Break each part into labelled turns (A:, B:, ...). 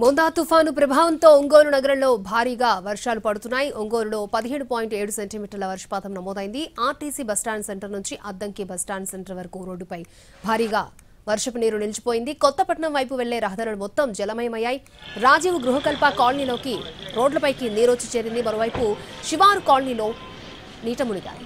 A: మోందా తుఫాను ప్రభావంతో ఒంగోలు నగరంలో భారీగా వర్షాలు పడుతున్నాయి. ఒంగోలులో 17.7 సెంటీమీటర్ల వర్షపాతం నమోదైంది. ఆర్టీసీ బస్టాండ్ సెంటర్ నుంచి అద్దంకి బస్టాండ్ సెంటర్ వరకు రోడ్డుపై భారీగా వర్షపు నీరు నిలిచిపోయింది. కొత్తపట్నం వైపు వెళ్లే రహదారులు మొత్తం జలమయమయ్యాయి. రాజీవ్ గృహకల్ప కాలనీలోకి రోడ్లపైకి నీరొచ్చి చేరింది. మరోవైపు శివారు కాలనీలో నీట మునిగాయి.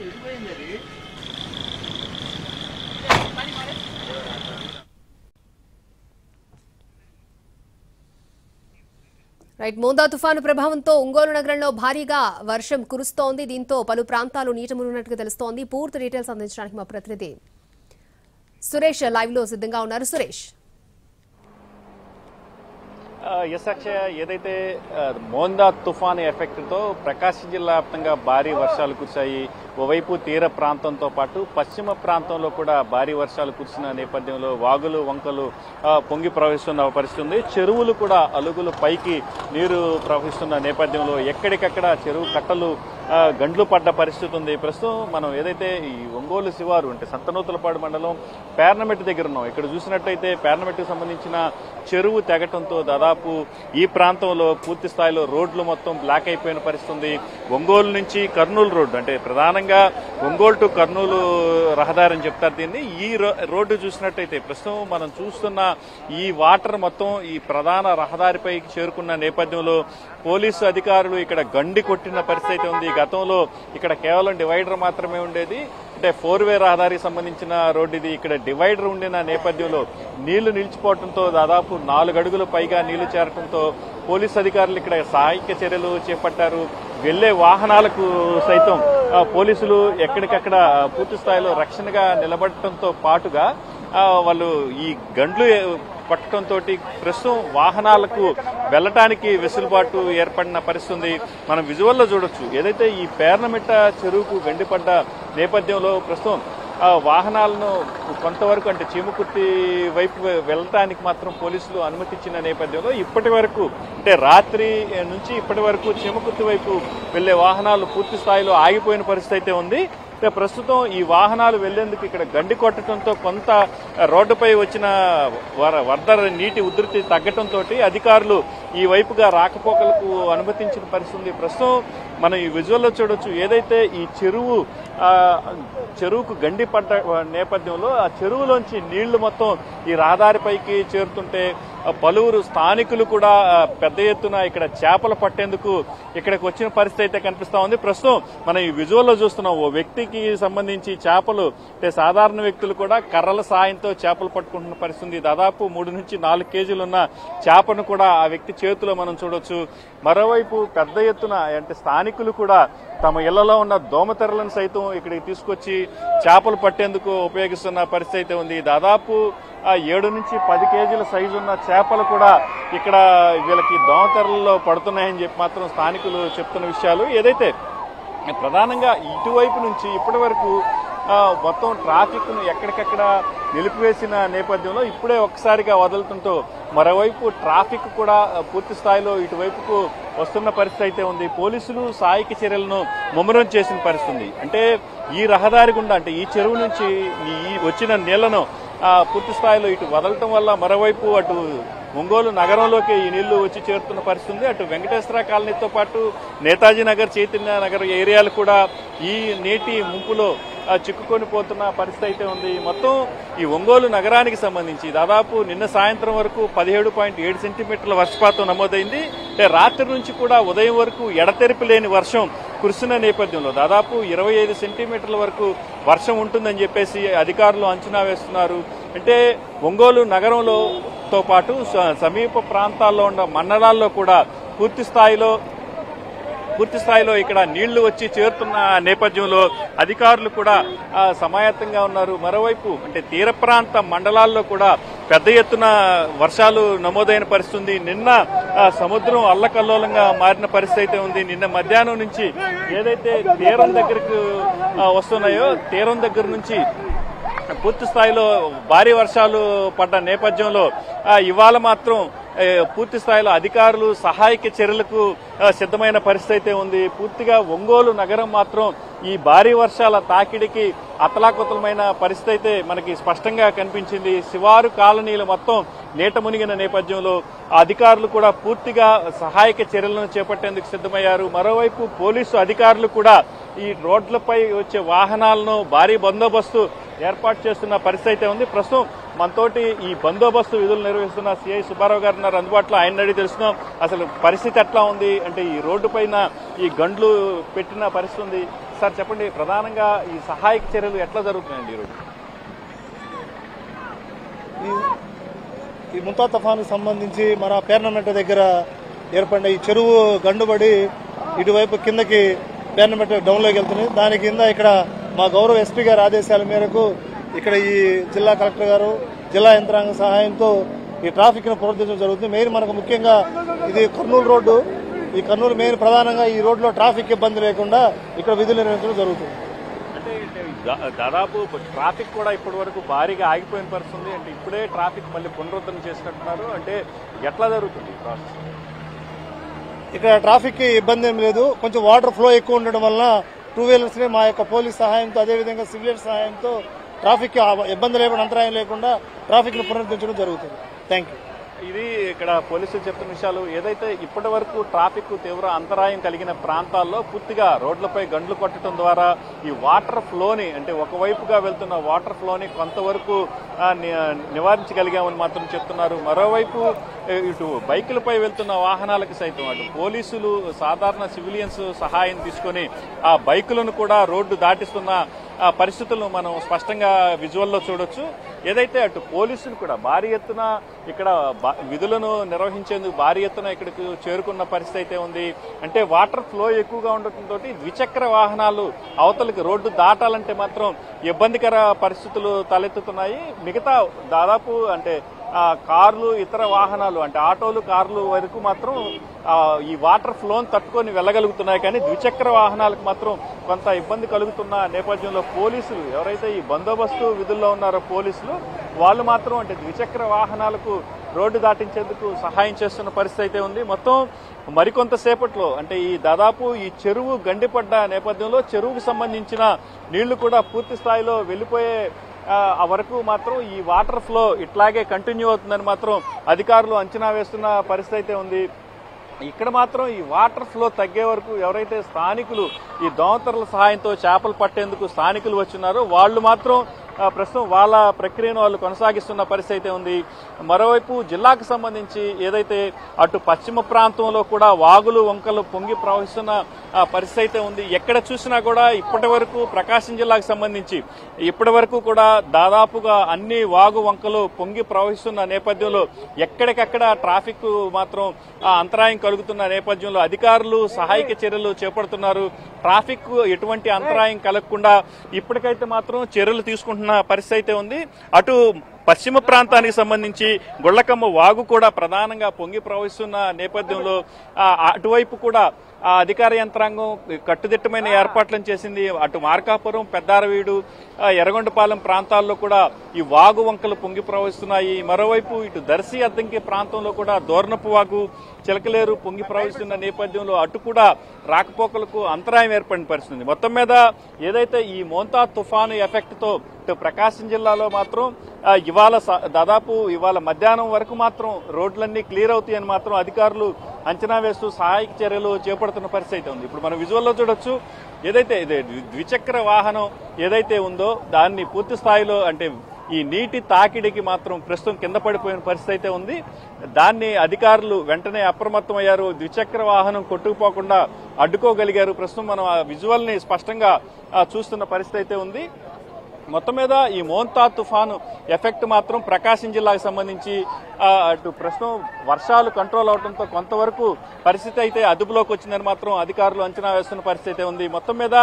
A: మోందా తుఫాను ప్రభావంతో ఒంగోలు నగరంలో భారీగా వర్షం కురుస్తోంది. దీంతో పలు ప్రాంతాలు నీట మునిగినట్టుగా తెలుస్తోంది. పూర్తి డీటెయిల్స్ అందించడానికి మా ప్రతినిధి సురేష్ లైవ్ లో సిద్ధంగా ఉన్నారు. సురేష్,
B: అక్షయ, ఏదైతే మోందా తుఫాను ఎఫెక్ట్ తో ప్రకాశం జిల్లా వ్యాప్తంగా భారీ వర్షాలు కురిశాయి. ఓవైపు తీర ప్రాంతంతో పాటు పశ్చిమ ప్రాంతంలో కూడా భారీ వర్షాలు కురిసిన నేపథ్యంలో వాగులు వంకలు పొంగి ప్రవహిస్తున్న పరిస్థితి ఉంది. చెరువులు కూడా అలుగులు పైకి నీరు ప్రవహిస్తున్న నేపథ్యంలో ఎక్కడికక్కడ చెరువు కట్టలు గండ్లు పడ్డ పరిస్థితి ఉంది. ప్రస్తుతం మనం ఏదైతే ఈ ఒంగోలు శివారు అంటే సంతనూతలపాడు మండలం పేర్నమెట్టు దగ్గర ఉన్నాం. ఇక్కడ చూసినట్టయితే పేర్నమెట్టుకు సంబంధించిన చెరువు తెగటంతో దాదాపు ఈ ప్రాంతంలో పూర్తి స్థాయిలో రోడ్లు మొత్తం బ్లాక్ అయిపోయిన పరిస్థితి ఉంది. ఒంగోలు నుంచి కర్నూలు రోడ్డు అంటే ప్రధానంగా ఒంగోలు టు కర్నూలు రహదారి అని చెప్తారు దీన్ని. ఈ రోడ్డు చూసినట్టయితే ప్రస్తుతం మనం చూస్తున్న ఈ వాటర్ మొత్తం ఈ ప్రధాన రహదారిపైకి చేరుకున్న నేపథ్యంలో పోలీసు అధికారులు ఇక్కడ గండి కొట్టిన పరిస్థితి ఉంది. గతంలో ఇక్కడ కేవలం డివైడర్ మాత్రమే ఉండేది, అంటే 4-వే రహదారికి సంబంధించిన రోడ్డు ఇది. ఇక్కడ డివైడర్ ఉండిన నేపథ్యంలో నీళ్లు నిలిచిపోవడంతో దాదాపు 4 అడుగుల పైగా నీళ్లు చేరడంతో పోలీసు అధికారులు ఇక్కడ సహాయక చర్యలు చేపట్టారు. వెళ్లే వాహనాలకు సైతం పోలీసులు ఎక్కడికక్కడ పూర్తి స్థాయిలో రక్షణగా నిలబడటంతో పాటుగా వాళ్ళు ఈ గండ్లు పట్టడంతో ప్రస్తుతం వాహనాలకు వెళ్లటానికి వెసులుబాటు ఏర్పడిన పరిస్థితి మనం విజువల్లో చూడొచ్చు. ఏదైతే ఈ పేర్నమిట్ట చెరువుకు గండిపడ్డ నేపథ్యంలో ప్రస్తుతం వాహనాలను కొంతవరకు అంటే చీమకుర్తి వైపు వెళ్ళటానికి మాత్రం పోలీసులు అనుమతించిన నేపథ్యంలో ఇప్పటి వరకు అంటే రాత్రి నుంచి ఇప్పటి వరకు చీమకుర్తి వైపు వెళ్లే వాహనాలు పూర్తి స్థాయిలో ఆగిపోయిన పరిస్థితి అయితే ఉంది. ప్రస్తుతం ఈ వాహనాలు వెళ్లేందుకు ఇక్కడ గండి కొట్టడంతో కొంత రోడ్డుపై వచ్చిన వరద నీటి ఉధృతి తగ్గడంతో అధికారులు ఈ వైపుగా రాకపోకలకు అనుమతించిన పరిస్థితి. ప్రస్తుతం మనం ఈ విజువల్లో చూడొచ్చు. ఏదైతే ఈ చెరువుకు గండి పడ్డ నేపథ్యంలో ఆ చెరువులోంచి నీళ్లు మొత్తం ఈ రహదారిపైకి చేరుతుంటే పలువురు స్థానికులు కూడా పెద్ద ఎత్తున ఇక్కడ చేపలు పట్టేందుకు ఇక్కడికి వచ్చిన పరిస్థితి అయితే కనిపిస్తా ఉంది. ప్రస్తుతం మనం ఈ విజువల్లో చూస్తున్నాం. ఓ వ్యక్తికి సంబంధించి చేపలు అంటే సాధారణ వ్యక్తులు కూడా కర్రల సాయంతో చేపలు పట్టుకుంటున్న పరిస్థితి. దాదాపు 3 నుంచి 4 కేజీలున్న చేపను కూడా ఆ వ్యక్తి చేతిలో మనం చూడొచ్చు. మరోవైపు పెద్ద ఎత్తున అంటే స్థానికులు కూడా తమ ఇళ్లలో ఉన్న దోమతెరలను సైతం ఇక్కడికి తీసుకొచ్చి చేపలు పట్టేందుకు ఉపయోగిస్తున్న పరిస్థితి అయితే ఉంది. దాదాపు 7 నుంచి 10 కేజీల సైజు ఉన్న చేపలు కూడా ఇక్కడ వీళ్ళకి దోమతెరలలో పడుతున్నాయని చెప్పి మాత్రం స్థానికులు చెప్తున్న విషయాలు. ఏదైతే ప్రధానంగా ఇటువైపు నుంచి ఇప్పటి వరకు మొత్తం ట్రాఫిక్ ను ఎక్కడికక్కడ నిలిపివేసిన నేపథ్యంలో ఇప్పుడే ఒక్కసారిగా వదులుతుంటూ మరోవైపు ట్రాఫిక్ కూడా పూర్తి స్థాయిలో ఇటువైపుకు వస్తున్న పరిస్థితి అయితే ఉంది. పోలీసులు సహాయక చర్యలను ముమ్మరం చేసిన పరిస్థితి. అంటే ఈ రహదారి గుండా అంటే ఈ చెరువు నుంచి ఈ వచ్చిన నీళ్లను పూర్తి స్థాయిలో ఇటు వదలటం వల్ల మరోవైపు అటు ఒంగోలు నగరంలోకి ఈ నీళ్లు వచ్చి చేరుతున్న పరిస్థితి. అటు వెంకటేశ్వర కాలనీతో పాటు నేతాజీ నగర్, చైతన్య నగర్ ఏరియాలు కూడా ఈ నీటి ముంపులో చిక్కుకొని పోతున్న పరిస్థితి అయితే ఉంది. మొత్తం ఈ ఒంగోలు నగరానికి సంబంధించి దాదాపు నిన్న సాయంత్రం వరకు 17.7 సెంటీమీటర్ల వర్షపాతం నమోదైంది. అంటే రాత్రి నుంచి కూడా ఉదయం వరకు ఎడతెరిపి లేని వర్షం కురిసిన నేపథ్యంలో దాదాపు 25 సెంటీమీటర్ల వరకు వర్షం ఉంటుందని చెప్పేసి అధికారులు అంచనా వేస్తున్నారు. అంటే ఒంగోలు నగరంలోతో పాటు సమీప ప్రాంతాల్లో ఉన్న మండలాల్లో కూడా పూర్తి స్థాయిలో ఇక్కడ నీళ్లు వచ్చి చేరుతున్న నేపథ్యంలో అధికారులు కూడా సమాయత్తంగా ఉన్నారు. మరోవైపు అంటే తీర ప్రాంత మండలాల్లో కూడా పెద్ద ఎత్తున వర్షాలు నమోదైన పరిస్థితి. నిన్న సముద్రం అల్లకల్లోలంగా మారిన పరిస్థితి అయితే ఉంది. నిన్న మధ్యాహ్నం నుంచి ఏదైతే తీరం దగ్గరకు వస్తున్నాయో తీరం దగ్గర నుంచి పూర్తి స్థాయిలో భారీ వర్షాలు పడ్డ నేపథ్యంలో ఇవాళ మాత్రం పూర్తి స్థాయిలో అధికారులు సహాయక చర్యలకు సిద్ధమైన పరిస్థితి అయితే ఉంది. పూర్తిగా ఒంగోలు నగరం మాత్రం ఈ భారీ వర్షాల తాకిడికి అతలాకుతలమైన పరిస్థితి అయితే మనకి స్పష్టంగా కనిపించింది. శివారు కాలనీలు మొత్తం నీట మునిగిన నేపథ్యంలో అధికారులు కూడా పూర్తిగా సహాయక చర్యలను చేపట్టేందుకు సిద్ధమయ్యారు. మరోవైపు పోలీసు అధికారులు కూడా ఈ రోడ్లపై వచ్చే వాహనాలను భారీ బందోబస్తు ఏర్పాటు చేస్తున్న పరిస్థితి అయితే ఉంది. ప్రస్తుతం మనతోటి ఈ బందోబస్తు విధులు నిర్వహిస్తున్న సిఐ సుబ్బారావు గారు ఉన్నారు అందుబాటులో. ఆయన అడిగి తెలుస్తున్నాం అసలు పరిస్థితి ఎట్లా ఉంది అంటే ఈ రోడ్డు పైన ఈ గండ్లు పెట్టిన పరిస్థితి ఉంది. సార్ చెప్పండి, ప్రధానంగా ఈ సహాయక చర్యలు ఎట్లా జరుగుతున్నాయండి ఈరోజు?
C: ఈ ముంతా తుఫానుకు సంబంధించి మన పేర్నమెట్ట దగ్గర ఏర్పడిన ఈ చెరువు గండుబడి ఇటువైపు కిందకి పేర్నమెట్ట డౌన్లోకి వెళ్తుంది. దాని కింద ఇక్కడ మా గౌరవ ఎస్పీ గారి ఆదేశాల మేరకు ఇక్కడ ఈ జిల్లా కలెక్టర్ గారు జిల్లా యంత్రాంగ సహాయంతో ఈ ట్రాఫిక్ ను పునరుద్ధరించడం జరుగుతుంది. మెయిన్ మనకు ముఖ్యంగా ఇది కర్నూలు రోడ్డు. ఈ కర్నూలు మెయిన్ ప్రధానంగా ఈ రోడ్లో ట్రాఫిక్ ఇబ్బంది లేకుండా ఇక్కడ విధులు నిర్వహించడం జరుగుతుంది.
B: అంటే దాదాపు ట్రాఫిక్ కూడా ఇప్పటి వరకు భారీగా ఆగిపోయిన పరిస్థితి ఉంది. అంటే ఇప్పుడే ట్రాఫిక్ మళ్ళీ పునరుద్ధరణ చేసినట్టున్నారు. అంటే ఎట్లా జరుగుతుంది ఈ ప్రాసెస్?
C: ఇక్కడ ట్రాఫిక్ ఇబ్బంది ఏం లేదు. కొంచెం వాటర్ ఫ్లో ఎక్కువ ఉండడం వల్ల టూ వీలర్స్ ని మా యొక్క పోలీస్ సహాయంతో అదేవిధంగా సివిలియన్ సహాయంతో ట్రాఫిక్ ఇబ్బంది లేకుండా అంతరాయం లేకుండా ట్రాఫిక్ ను పునరుద్ధరించడం జరుగుతుంది. Thank you.
B: ఇది ఇక్కడ పోలీసులు చెప్తున్న విషయాలు. ఏదైతే ఇప్పటి వరకు ట్రాఫిక్ తీవ్ర అంతరాయం కలిగిన ప్రాంతాల్లో పూర్తిగా రోడ్లపై గండ్లు కొట్టడం ద్వారా ఈ వాటర్ ఫ్లోని అంటే ఒకవైపుగా వెళ్తున్న వాటర్ ఫ్లోని కొంతవరకు నివారించగలిగామని మాత్రం చెప్తున్నారు. మరోవైపు ఇటు బైకులపై వెళ్తున్న వాహనాలకు సైతం అటు పోలీసులు సాధారణ సివిలియన్స్ సహాయం తీసుకొని ఆ బైకులను కూడా రోడ్డు దాటిస్తున్న పరిస్థితులను మనం స్పష్టంగా విజువల్లో చూడొచ్చు. ఏదైతే అటు పోలీసులు కూడా భారీ ఎత్తున ఇక్కడ విధులను నిర్వహించేందుకు భారీ ఎత్తున ఇక్కడికి చేరుకున్న పరిస్థితి అయితే ఉంది. అంటే వాటర్ ఫ్లో ఎక్కువగా ఉండటంతో ద్విచక్ర వాహనాలు అవతలకి రోడ్డు దాటాలంటే మాత్రం ఇబ్బందికర పరిస్థితులు తలెత్తుతున్నాయి. మిగతా దాదాపు అంటే కార్లు ఇతర వాహనాలు అంటే ఆటోలు కార్లు వరకు మాత్రం ఈ వాటర్ ఫ్లోని తట్టుకొని వెళ్ళగలుగుతున్నాయి. కానీ ద్విచక్ర వాహనాలకు మాత్రం కొంత ఇబ్బంది కలుగుతున్న నేపథ్యంలో పోలీసులు ఎవరైతే ఈ బందోబస్తు విధుల్లో ఉన్నారో పోలీసులు వాళ్ళు మాత్రం అంటే ద్విచక్ర వాహనాలకు రోడ్డు దాటించేందుకు సహాయం చేస్తున్న పరిస్థితి అయితే ఉంది. మొత్తం మరికొంతసేపట్లో అంటే ఈ దాదాపు ఈ చెరువు గండిపడ్డ నేపథ్యంలో చెరువుకు సంబంధించిన నీళ్లు కూడా పూర్తి స్థాయిలో వెళ్లిపోయే వరకు మాత్రం ఈ వాటర్ ఫ్లో ఇట్లాగే కంటిన్యూ అవుతుందని మాత్రం అధికారులు అంచనా వేస్తున్న పరిస్థితి అయితే ఉంది. ఇక్కడ మాత్రం ఈ వాటర్ ఫ్లో తగ్గే వరకు ఎవరైతే స్థానికులు ఈ దోమతెరల సహాయంతో చేపలు పట్టేందుకు స్థానికులు వచ్చున్నారో వాళ్ళు మాత్రం ప్రస్తుతం వాళ్ళ ప్రక్రియను వాళ్ళు కొనసాగిస్తున్న పరిస్థితి అయితే ఉంది. మరోవైపు జిల్లాకు సంబంధించి ఏదైతే అటు పశ్చిమ ప్రాంతంలో కూడా వాగులు వంకలు పొంగి ప్రవహిస్తున్న పరిస్థితి అయితే ఉంది. ఎక్కడ చూసినా కూడా ఇప్పటి వరకు ప్రకాశం జిల్లాకు సంబంధించి ఇప్పటి వరకు కూడా దాదాపుగా అన్ని వాగు వంకలు పొంగి ప్రవహిస్తున్న నేపథ్యంలో ఎక్కడికక్కడ ట్రాఫిక్ మాత్రం అంతరాయం కలుగుతున్న నేపథ్యంలో అధికారులు సహాయక చర్యలు చేపడుతున్నారు. ట్రాఫిక్ ఎటువంటి అంతరాయం కలగకుండా ఇప్పటికైతే మాత్రం చర్యలు తీసుకుంటున్న పరిస్థితి అయితే ఉంది. అటు పశ్చిమ ప్రాంతానికి సంబంధించి గొళ్లకమ్మ వాగు కూడా ప్రధానంగా పొంగి ప్రవహిస్తున్న నేపథ్యంలో అటువైపు కూడా అధికార యంత్రాంగం కట్టుదిట్టమైన ఏర్పాట్లను చేసింది. అటు మార్కాపురం, పెద్దారవీడు, ఎర్రగొండపాలెం ప్రాంతాల్లో కూడా ఈ వాగు వంకలు పొంగి ప్రవహిస్తున్నాయి. మరోవైపు ఇటు దర్శి అద్దంకి ప్రాంతంలో కూడా దోర్నపు వాగు, చిలకలేరు పొంగి ప్రవహిస్తున్న నేపథ్యంలో అటు కూడా రాకపోకలకు అంతరాయం ఏర్పడిన పరిస్థితి. మొత్తం మీద ఏదైతే ఈ మోంతా తుఫాను ఎఫెక్ట్ తో ప్రకాశం జిల్లాలో మాత్రం ఇవాళ మధ్యాహ్నం వరకు మాత్రం రోడ్లన్నీ క్లియర్ అవుతాయని మాత్రం అధికారులు అంచనా వేస్తూ సహాయక చర్యలు చేపడుతున్న పరిస్థితి ఉంది. ఇప్పుడు మనం విజువల్లో చూడొచ్చు ఏదైతే ద్విచక్ర వాహనం ఏదైతే ఉందో దాన్ని పూర్తి స్థాయిలో అంటే ఈ నీటి తాకిడికి మాత్రం ప్రస్తుతం కింద పడిపోయిన పరిస్థితి అయితే ఉంది. దాన్ని అధికారులు వెంటనే అప్రమత్తమయ్యారు. ద్విచక్ర వాహనం కొట్టుకుపోకుండా అడ్డుకోగలిగారు. ప్రస్తుతం మనం ఆ విజువల్ ని స్పష్టంగా చూస్తున్న పరిస్థితి అయితే ఉంది. మొత్తం మీద ఈ మోంతా తుఫాను ఎఫెక్ట్ మాత్రం ప్రకాశం జిల్లాకు సంబంధించి అటు ప్రస్తుతం వర్షాలు కంట్రోల్ అవడంతో కొంతవరకు పరిస్థితి అయితే అదుపులోకి వచ్చిందని మాత్రం అధికారులు అంచనా వేస్తున్న పరిస్థితి అయితే ఉంది. మొత్తం మీద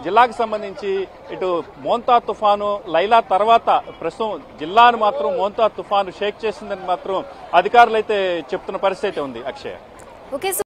B: జిల్లాకు సంబంధించి ఇటు మోంతా తుఫాను లైలా తర్వాత ప్రస్తుతం జిల్లాను మాత్రం మోంతా తుఫాను షేక్ చేసిందని మాత్రం అధికారులు అయితే చెప్తున్న పరిస్థితి అయితే ఉంది. అక్షయ.